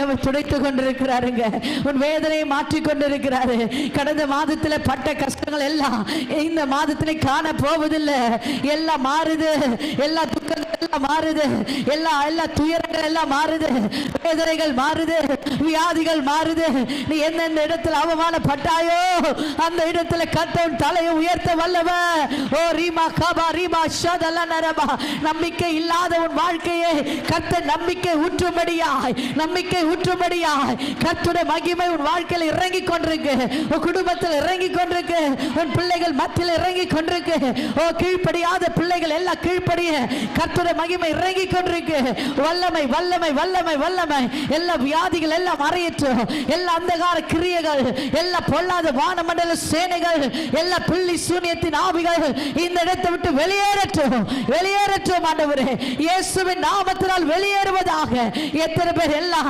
ஆண்டவர் துடைத்து கொண்டிருக்கிறாருங்க. உன் வேதனையை மாற்றி கொண்டிருக்கிறாரு. கடந்த மாதத்தில் பட்ட கஷ்டங்கள் எல்லாம் இந்த மாதத்தில் காண போவதில்லை. எல்லாம் மாறுது. எல்லா துக்கங்கள் எல்லாம் மாறுது. எல்லா துயரங்கள் எல்லாம் மாறுது. வேதனைகள் மாறுது. வியாதிகள் மாறுது. நீ எந்தெந்த இடத்துல அவமானப்பட்டாயோ அந்த இடத்துல கர்த்தர் தலையை உயர்த்த வல்லவர். ஓ ரீமா காபா ரீமா ஷதல நரபா. நம்பிக்கை இல்லாத உன் வாழ்க்கையை கர்த்தர் நம்பிக்கை ஊற்றும்படியாய் கர்த்தருடைய மகிமை உன் வாழ்க்கையில் இறங்கி கொண்டிருக்கு. உன் குடும்பத்தில் இறங்கி கொண்டிருக்கு. உன் பிள்ளைகள் மத்தியில் இறங்கி கொண்டிருக்கு. ஓ கீழ்ப்படியாத பிள்ளைகள் எல்லாம் கீழ்ப்படிய கர்த்தருடைய மகிமை இறங்கி கொண்டிருக்கு. வல்லமை வல்லமை வல்லமை வல்லமை. எல்லா வியாதிகள் எல்லாம் மறையட்டும். எல்லா அந்தகார கிரியைகள், எல்லா பொல்லாத வானமண்டல சேனைகள், எல்லா பிள்ளி சூனியத்தின் ஆவிகள் இந்த இடத்தை விட்டு வெளியேறட்டும். ஆண்டவரே, இயேசுவின் நாமத்தினால் வெளியேறுவதாக. எத்தனை பேர் எல்லாம்